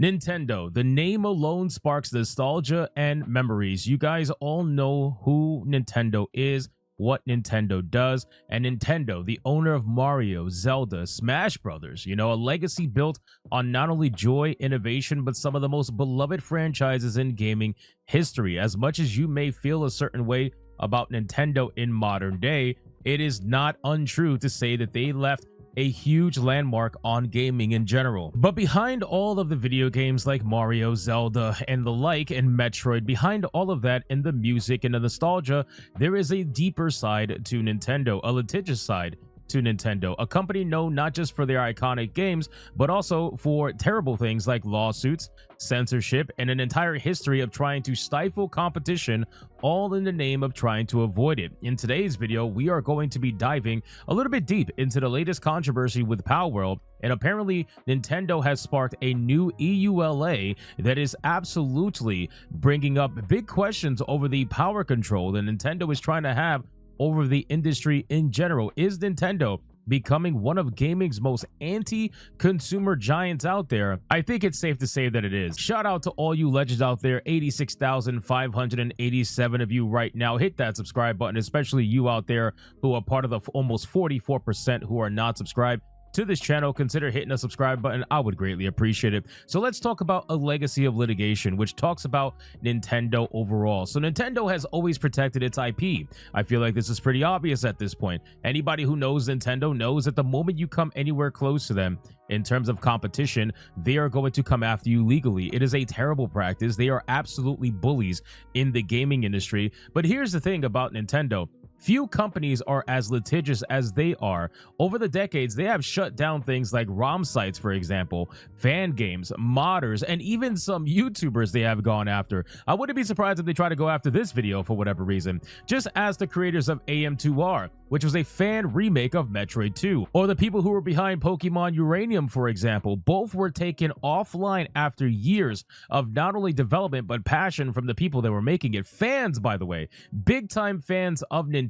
Nintendo, the name alone sparks nostalgia and memories. You guys all know who Nintendo is, what Nintendo does, and Nintendo, the owner of Mario, Zelda, Smash Brothers, a legacy built on not only joy, innovation, but some of the most beloved franchises in gaming history. As much as you may feel a certain way about Nintendo in modern day, it is not untrue to say that they left a huge landmark on gaming in general. But behind all of the video games like Mario, Zelda, and the like, and Metroid, behind all of that and the music and the nostalgia, there is a deeper side to Nintendo, a litigious side to Nintendo, a company known not just for their iconic games, but also for terrible things like lawsuits, censorship, and an entire history of trying to stifle competition, all in the name of trying to avoid it. In today's video, we are going to be diving a little bit deep into the latest controversy with Palworld, and apparently Nintendo has sparked a new EULA that is absolutely bringing up big questions over the power control that Nintendo is trying to have over the industry in general. Is Nintendo becoming one of gaming's most anti-consumer giants out there? I think it's safe to say that it is. Shout out to all you legends out there, 86,587 of you right now. Hit that subscribe button, especially you out there who are part of the almost 44% who are not subscribed to this channel. Consider hitting the subscribe button. I would greatly appreciate it. So let's talk about a legacy of litigation, which talks about Nintendo overall. So Nintendo has always protected its IP. I feel like this is pretty obvious at this point. Anybody who knows Nintendo knows that the moment you come anywhere close to them in terms of competition, they are going to come after you legally. It is a terrible practice. They are absolutely bullies in the gaming industry. But here's the thing about Nintendo. Few companies are as litigious as they are. Over the decades, they have shut down things like ROM sites, for example, fan games, modders, and even some YouTubers they have gone after. I wouldn't be surprised if they try to go after this video for whatever reason, just as the creators of AM2R, which was a fan remake of Metroid 2, or the people who were behind Pokemon Uranium, for example. Both were taken offline after years of not only development but passion from the people that were making it. Fans, by the way, big time fans of Nintendo,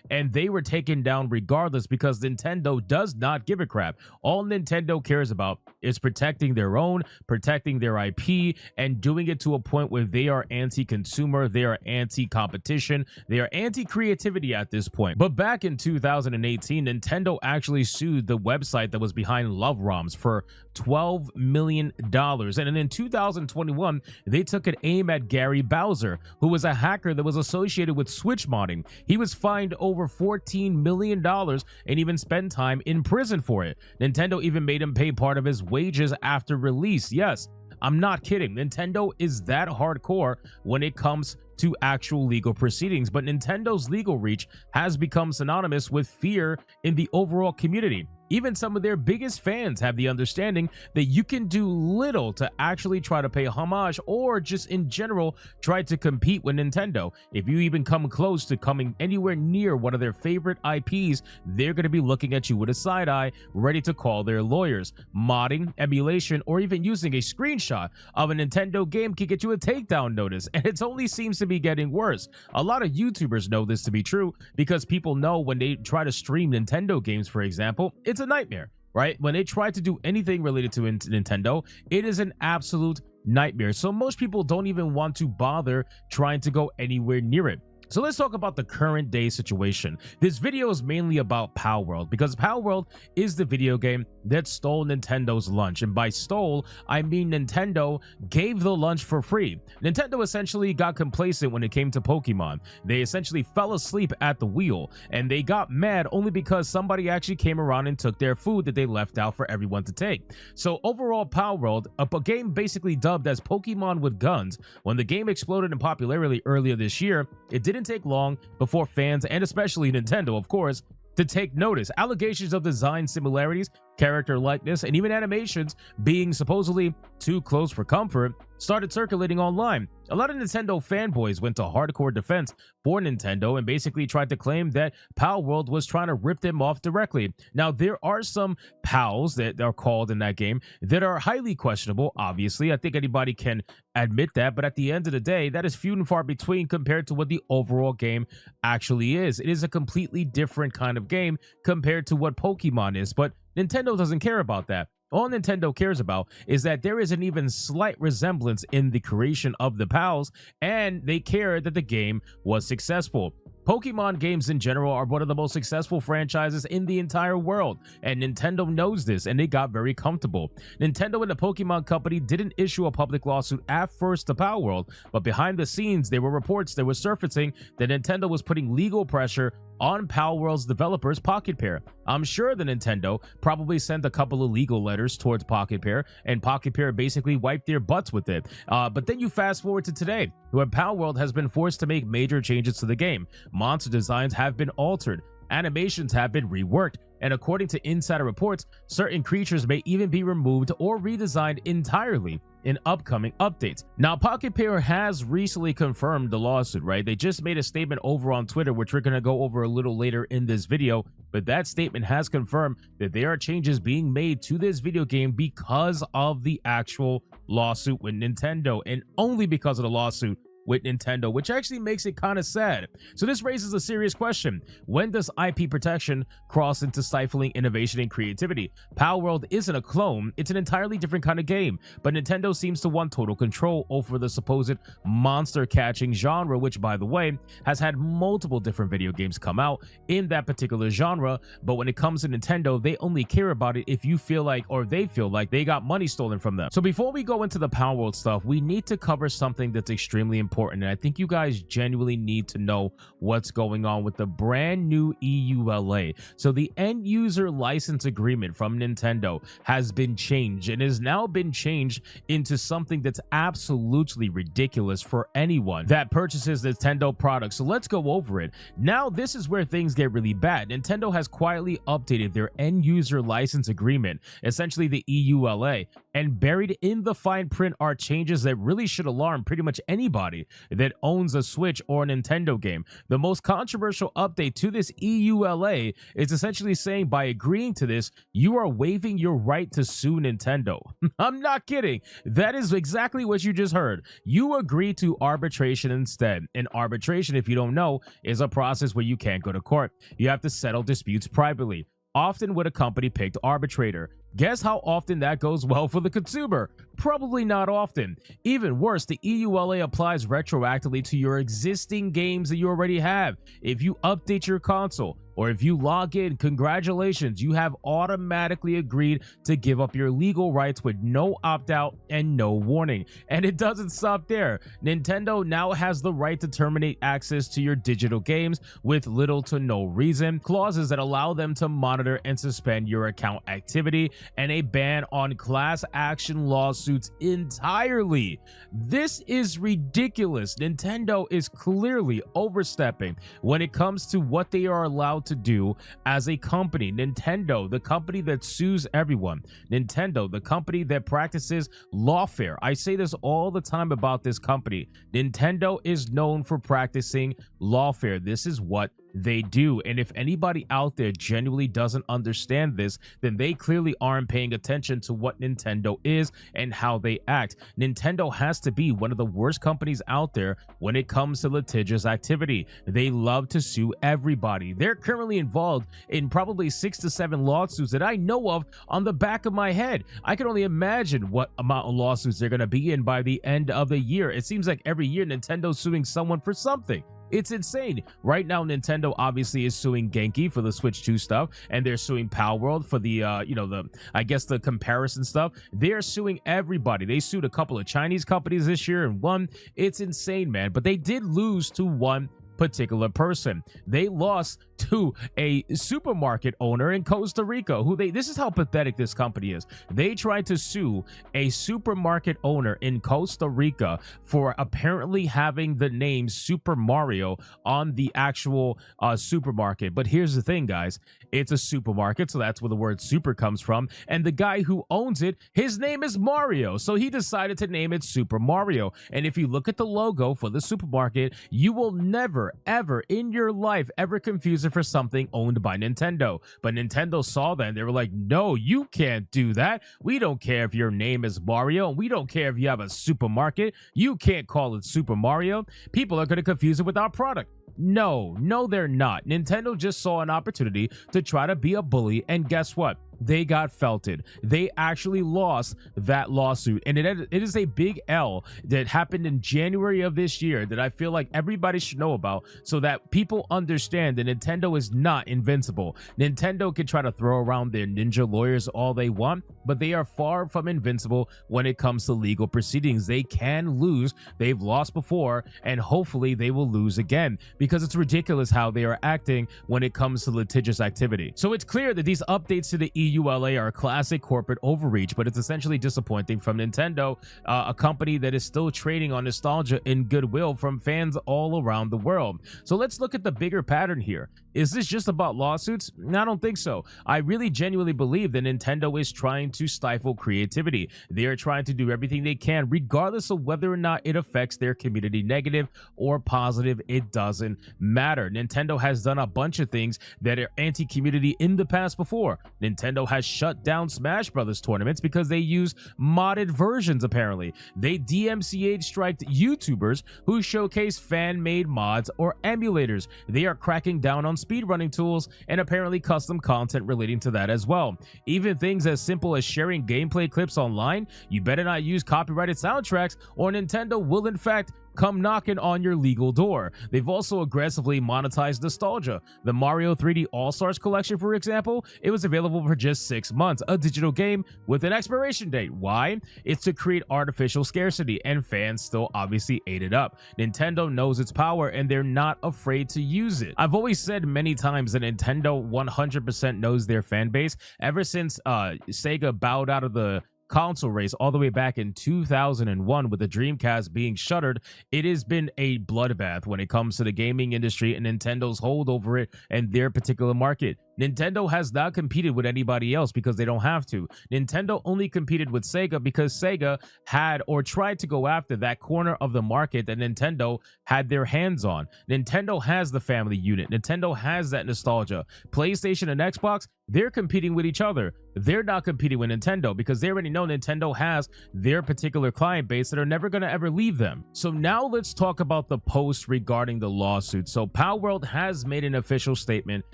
and they were taken down regardless because Nintendo does not give a crap. All Nintendo cares about is protecting their own, protecting their IP, and doing it to a point where they are anti-consumer, they are anti-competition, they are anti-creativity at this point. But back in 2018, Nintendo actually sued the website that was behind Love ROMs for $12 million. And then in 2021, they took an aim at Gary Bowser, who was a hacker that was associated with Switch modding. He was fined over $14 million and even spent time in prison for it. Nintendo even made him pay part of his wages after release. Yes, I'm not kidding. Nintendo is that hardcore when it comes to actual legal proceedings, but Nintendo's legal reach has become synonymous with fear in the overall community. Even some of their biggest fans have the understanding that you can do little to actually try to pay homage or just in general try to compete with Nintendo. If you even come close to coming anywhere near one of their favorite IPs, they're going to be looking at you with a side eye, ready to call their lawyers. Modding, emulation, or even using a screenshot of a Nintendo game can get you a takedown notice, and it only seems to be getting worse. A lot of YouTubers know this to be true because people know when they try to stream Nintendo games, for example, it's a nightmare, right? When they try to do anything related to Nintendo, it is an absolute nightmare. So most people don't even want to bother trying to go anywhere near it. So let's talk about the current day situation. This video is mainly about Palworld because Palworld is the video game that stole Nintendo's lunch. And by stole, I mean Nintendo gave the lunch for free. Nintendo essentially got complacent when it came to Pokemon. They essentially fell asleep at the wheel, and they got mad only because somebody actually came around and took their food that they left out for everyone to take. So overall, Palworld, a game basically dubbed as Pokemon with Guns, when the game exploded in popularity earlier this year, it didn't take long before fans, and especially Nintendo, of course, to take notice. Allegations of design similarities, character likeness, and even animations being supposedly too close for comfort started circulating online. A lot of Nintendo fanboys went to hardcore defense for Nintendo and basically tried to claim that Palworld was trying to rip them off directly. Now, there are some pals that are called in that game that are highly questionable, obviously. I think anybody can admit that, but at the end of the day, that is few and far between compared to what the overall game actually is. It is a completely different kind of game compared to what Pokemon is, but Nintendo doesn't care about that. All Nintendo cares about is that there is an even slight resemblance in the creation of the PALs, and they care that the game was successful. Pokemon games in general are one of the most successful franchises in the entire world, and Nintendo knows this, and they got very comfortable. Nintendo and the Pokemon Company didn't issue a public lawsuit at first to Palworld, but behind the scenes there were reports that were surfacing that Nintendo was putting legal pressure on Palworld's developers, Pocket Pair. I'm sure the Nintendo probably sent a couple of legal letters towards Pocket Pair, and Pocket Pair basically wiped their butts with it. But then you fast forward to today, where Palworld has been forced to make major changes to the game. Monster designs have been altered, animations have been reworked, and according to insider reports, certain creatures may even be removed or redesigned entirely in upcoming updates. Now, Pocket Pair has recently confirmed the lawsuit, right? They just made a statement over on Twitter, which we're going to go over a little later in this video, but that statement has confirmed that there are changes being made to this video game because of the actual lawsuit with Nintendo, and only because of the lawsuit with Nintendo, which actually makes it kind of sad. So this raises a serious question. When does IP protection cross into stifling innovation and creativity? Palworld isn't a clone, it's an entirely different kind of game, but Nintendo seems to want total control over the supposed monster catching genre, which, by the way, has had multiple different video games come out in that particular genre. But when it comes to Nintendo, they only care about it if you feel like, or they feel like, they got money stolen from them. So before we go into the Palworld stuff, we need to cover something that's extremely important, and I think you guys genuinely need to know what's going on with the brand new EULA. So the end user license agreement from Nintendo has been changed, and has now been changed into something that's absolutely ridiculous for anyone that purchases Nintendo products. So let's go over it. Now, this is where things get really bad. Nintendo has quietly updated their end user license agreement, essentially the EULA, and buried in the fine print are changes that really should alarm pretty much anybody that owns a Switch or a Nintendo game. The most controversial update to this EULA is essentially saying, by agreeing to this, you are waiving your right to sue Nintendo. I'm not kidding. That is exactly what you just heard. You agree to arbitration instead. And arbitration, if you don't know, is a process where you can't go to court. You have to settle disputes privately, often with a company-picked arbitrator. Guess how often that goes well for the consumer? Probably not often. Even worse, the EULA applies retroactively to your existing games that you already have. If you update your console, or if you log in, congratulations, you have automatically agreed to give up your legal rights with no opt-out and no warning. And it doesn't stop there. Nintendo now has the right to terminate access to your digital games with little to no reason, clauses that allow them to monitor and suspend your account activity, and a ban on class action lawsuits entirely. This is ridiculous. Nintendo is clearly overstepping when it comes to what they are allowed to do as a company. Nintendo, the company that sues everyone. Nintendo, the company that practices lawfare. I say this all the time about this company. Nintendo is known for practicing lawfare. This is what they do, and if anybody out there genuinely doesn't understand this, then they clearly aren't paying attention to what Nintendo is and how they act. Nintendo has to be one of the worst companies out there when it comes to litigious activity. They love to sue everybody. They're currently involved in probably 6 to 7 lawsuits that I know of on the back of my head. I can only imagine what amount of lawsuits they're going to be in by the end of the year. It seems like every year Nintendo's suing someone for something. It's insane. Right now, Nintendo obviously is suing Genki for the Switch 2 stuff, and they're suing Palworld for the, I guess the comparison stuff. They're suing everybody. They sued a couple of Chinese companies this year and won. It's insane, man. But they did lose to one particular person. They lost to a supermarket owner in Costa Rica this is how pathetic this company is. They tried to sue a supermarket owner in Costa Rica for apparently having the name Super Mario on the actual supermarket. But here's the thing, guys, it's a supermarket, so that's where the word super comes from, and the guy who owns it, his name is Mario, so he decided to name it Super Mario. And if you look at the logo for the supermarket, you will never ever in your life ever confuse it for something owned by Nintendo. But Nintendo saw that and they were like, no, you can't do that. We don't care if your name is Mario, and we don't care if you have a supermarket. You can't call it Super Mario. People are going to confuse it with our product. No, they're not. Nintendo just saw an opportunity to try to be a bully, and guess what? they got felted. They actually lost that lawsuit, and it is a big L that happened in January of this year that I feel like everybody should know about, so that people understand that Nintendo is not invincible. Nintendo can try to throw around their ninja lawyers all they want, but they are far from invincible when it comes to legal proceedings. They can lose. They've lost before, and hopefully they will lose again, because it's ridiculous how they are acting when it comes to litigious activity. So it's clear that these updates to the EULA are classic corporate overreach, but it's essentially disappointing from Nintendo, a company that is still trading on nostalgia and goodwill from fans all around the world. So let's look at the bigger pattern here. Is this just about lawsuits? I don't think so. I really genuinely believe that Nintendo is trying to stifle creativity. They are trying to do everything they can, regardless of whether or not it affects their community negative or positive. It doesn't matter. Nintendo has done a bunch of things that are anti-community in the past before. Nintendo has shut down Smash Brothers tournaments because they use modded versions, apparently. They DMCA'd striked YouTubers who showcase fan-made mods or emulators. They are cracking down on speedrunning tools and apparently custom content relating to that as well. Even things as simple as sharing gameplay clips online, you better not use copyrighted soundtracks, or Nintendo will in fact come knocking on your legal door. They've also aggressively monetized nostalgia. The Mario 3D All-Stars collection, for example, it was available for just 6 months, a digital game with an expiration date. Why? It's to create artificial scarcity, and fans still obviously ate it up. Nintendo knows its power, and they're not afraid to use it. I've always said many times that Nintendo 100% knows their fan base. Ever since Sega bowed out of the console race all the way back in 2001 with the Dreamcast being shuttered, it has been a bloodbath when it comes to the gaming industry and Nintendo's hold over it and their particular market. Nintendo has not competed with anybody else because they don't have to. Nintendo only competed with Sega because Sega had or tried to go after that corner of the market that Nintendo had their hands on. Nintendo has the family unit. Nintendo has that nostalgia. PlayStation and Xbox, they're competing with each other. They're not competing with Nintendo because they already know Nintendo has their particular client base that are never going to ever leave them. So now let's talk about the post regarding the lawsuit. So Palworld has made an official statement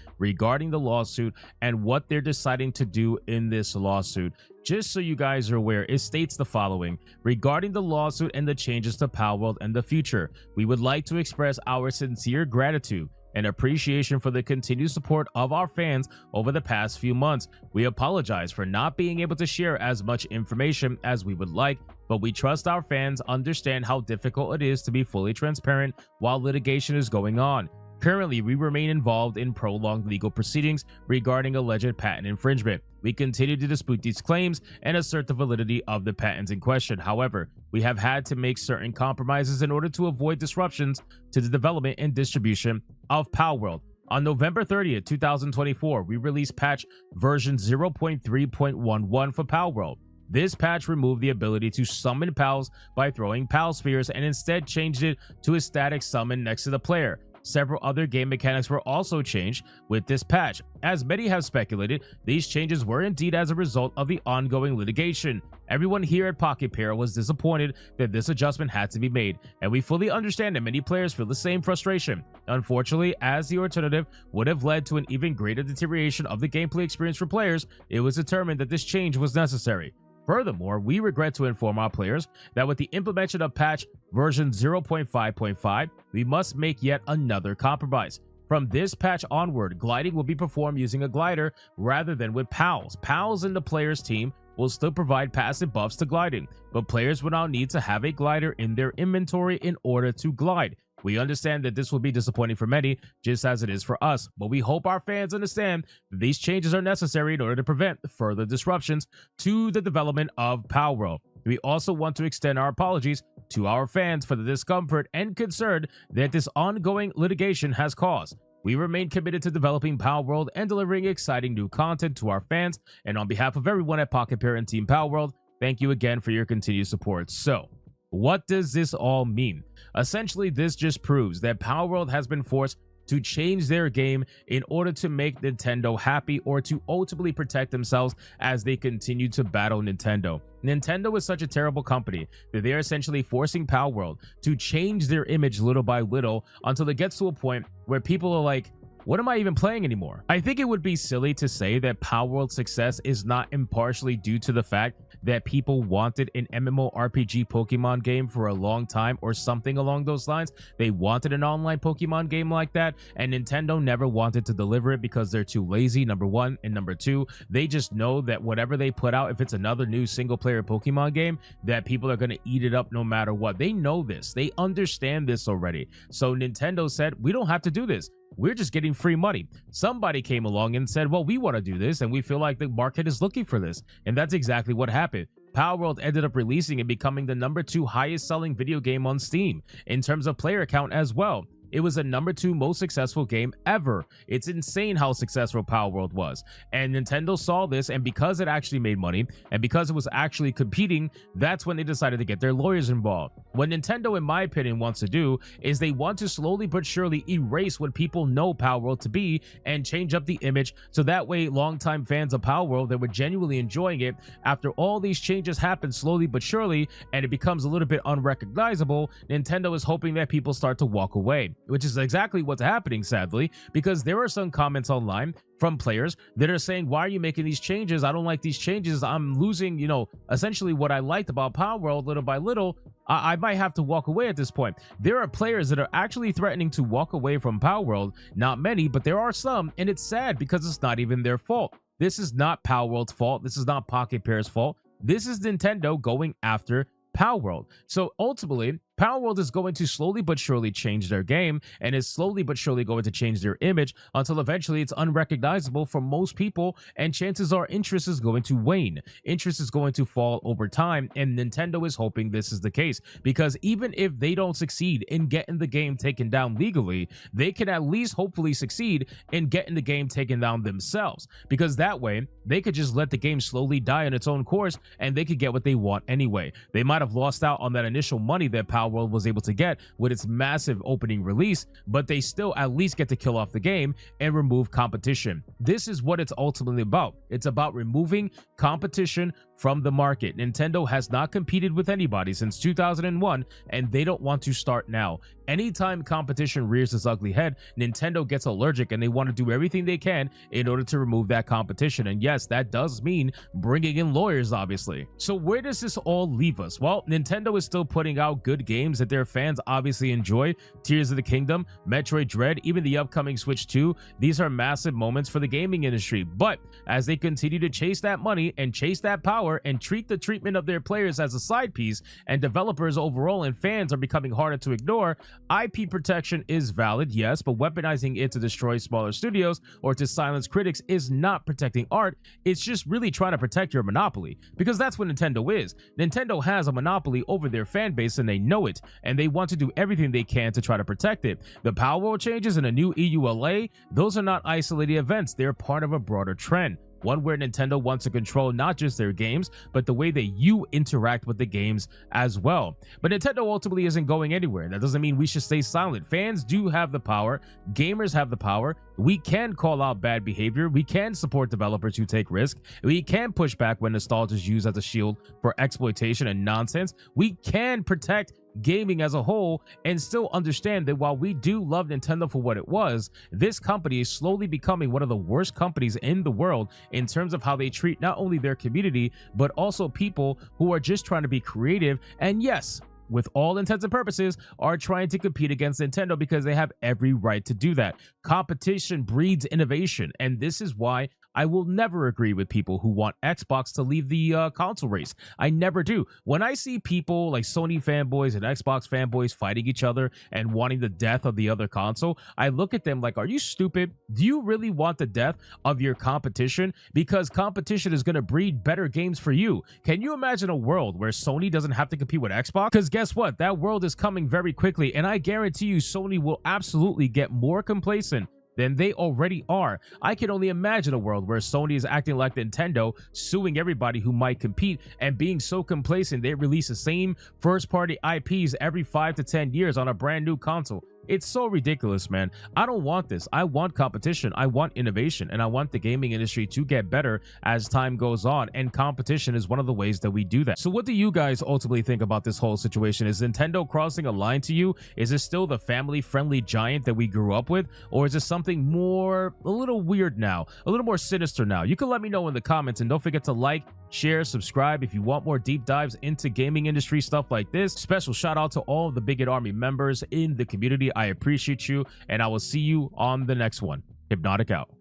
regarding the lawsuit and what they're deciding to do in this lawsuit. Just so you guys are aware, it states the following: regarding the lawsuit and the changes to Palworld and the future, we would like to express our sincere gratitude and appreciation for the continued support of our fans over the past few months. We apologize for not being able to share as much information as we would like, but we trust our fans understand how difficult it is to be fully transparent while litigation is going on. Currently, we remain involved in prolonged legal proceedings regarding alleged patent infringement. We continue to dispute these claims and assert the validity of the patents in question. However, we have had to make certain compromises in order to avoid disruptions to the development and distribution of Palworld. On November 30th, 2024, we released patch version 0.3.11 for Palworld. This patch removed the ability to summon pals by throwing pal spheres and instead changed it to a static summon next to the player. Several other game mechanics were also changed with this patch. As many have speculated, these changes were indeed as a result of the ongoing litigation. Everyone here at Pocket Pair was disappointed that this adjustment had to be made, and we fully understand that many players feel the same frustration. Unfortunately, as the alternative would have led to an even greater deterioration of the gameplay experience for players, it was determined that this change was necessary. Furthermore, we regret to inform our players that with the implementation of patch version 0.5.5, we must make yet another compromise. From this patch onward, gliding will be performed using a glider rather than with pals. Pals in the player's team will still provide passive buffs to gliding, but players will now need to have a glider in their inventory in order to glide. We understand that this will be disappointing for many, just as it is for us, but we hope our fans understand that these changes are necessary in order to prevent further disruptions to the development of Palworld. We also want to extend our apologies to our fans for the discomfort and concern that this ongoing litigation has caused. We remain committed to developing Palworld and delivering exciting new content to our fans, and on behalf of everyone at Pocket Pair and Team Palworld, thank you again for your continued support. So, what does this all mean? Essentially, this just proves that Palworld has been forced to change their game in order to make Nintendo happy or to ultimately protect themselves as they continue to battle Nintendo. Nintendo is such a terrible company that they are essentially forcing Palworld to change their image little by little until it gets to a point where people are like, what am I even playing anymore? I think it would be silly to say that Palworld's success is not impartially due to the fact that people wanted an MMORPG Pokemon game for a long time or something along those lines. They wanted an online Pokemon game like that, and Nintendo never wanted to deliver it because they're too lazy, number one, and number two, they just know that whatever they put out, if it's another new single-player Pokemon game, that people are going to eat it up no matter what. They know this. They understand this already. So Nintendo said, we don't have to do this. We're just getting free money. Somebody came along and said, well, we want to do this, and we feel like the market is looking for this. And that's exactly what happened. Palworld ended up releasing and becoming the #2 highest selling video game on Steam in terms of player count as well. It was the #2 most successful game ever. It's insane how successful Palworld was. And Nintendo saw this, and because it actually made money, and because it was actually competing, that's when they decided to get their lawyers involved. What Nintendo, in my opinion, wants to do is they want to slowly but surely erase what people know Palworld to be and change up the image, so that way longtime fans of Palworld that were genuinely enjoying it, after all these changes happen slowly but surely, and it becomes a little bit unrecognizable, Nintendo is hoping that people start to walk away. Which is exactly what's happening, sadly, because there are some comments online from players that are saying, why are you making these changes? I don't like these changes. I'm losing, essentially what I liked about Palworld little by little. I might have to walk away at this point. There are players that are actually threatening to walk away from Palworld. Not many, but there are some, and it's sad because it's not even their fault. This is not Palworld's fault. This is not Pocket Pair's fault. This is Nintendo going after Palworld. So ultimately, Palworld is going to slowly but surely change their game, and is slowly but surely going to change their image until eventually it's unrecognizable for most people, and chances are interest is going to wane. Interest is going to fall over time, and Nintendo is hoping this is the case, because even if they don't succeed in getting the game taken down legally, they can at least hopefully succeed in getting the game taken down themselves, because that way they could just let the game slowly die on its own course, and they could get what they want anyway. They might have lost out on that initial money that Palworld was able to get with its massive opening release, but they still at least get to kill off the game and remove competition. This is what it's ultimately about. It's about removing competition from the market. Nintendo has not competed with anybody since 2001, and they don't want to start now. Anytime competition rears its ugly head, Nintendo gets allergic, and they want to do everything they can in order to remove that competition. And yes, that does mean bringing in lawyers, obviously. So where does this all leave us? Well, Nintendo is still putting out good games that their fans obviously enjoy. Tears of the Kingdom, Metroid Dread, even the upcoming Switch 2. These are massive moments for the gaming industry. But as they continue to chase that money and chase that power and treat the treatment of their players as a side piece, and developers overall and fans are becoming harder to ignore, IP protection is valid, yes, but weaponizing it to destroy smaller studios or to silence critics is not protecting art. It's just really trying to protect your monopoly, because that's what Nintendo is. Nintendo has a monopoly over their fan base, and they know it, and they want to do everything they can to try to protect it. The Palworld changes and a new EULA, those are not isolated events. They're part of a broader trend. One where Nintendo wants to control not just their games, but the way that you interact with the games as well. But Nintendo ultimately isn't going anywhere. That doesn't mean we should stay silent. Fans do have the power. Gamers have the power. We can call out bad behavior. We can support developers who take risks. We can push back when nostalgia is used as a shield for exploitation and nonsense. We can protect gaming as a whole and still understand that while we do love Nintendo for what it was, this company is slowly becoming one of the worst companies in the world in terms of how they treat not only their community, but also people who are just trying to be creative, and yes, with all intents and purposes, are trying to compete against Nintendo, because they have every right to do that. Competition breeds innovation, and this is why I will never agree with people who want Xbox to leave the console race. I never do. When I see people like Sony fanboys and Xbox fanboys fighting each other and wanting the death of the other console, I look at them like, are you stupid? Do you really want the death of your competition? Because competition is going to breed better games for you. Can you imagine a world where Sony doesn't have to compete with Xbox? Because guess what? That world is coming very quickly, and I guarantee you Sony will absolutely get more complacent than they already are. I can only imagine a world where Sony is acting like Nintendo, suing everybody who might compete, and being so complacent they release the same first-party IPs every 5 to 10 years on a brand new console. It's so ridiculous, man. I don't want this. I want competition. I want innovation, and I want the gaming industry to get better as time goes on, and competition is one of the ways that we do that. So what do you guys ultimately think about this whole situation? Is Nintendo crossing a line to you? Is this still the family-friendly giant that we grew up with, or is this something more, a little weird now, a little more sinister now? You can let me know in the comments, and don't forget to like, share, subscribe if you want more deep dives into gaming industry stuff like this. Special shout out to all of the Bigot Army members in the community. I appreciate you, and I will see you on the next one. Hypnotic out.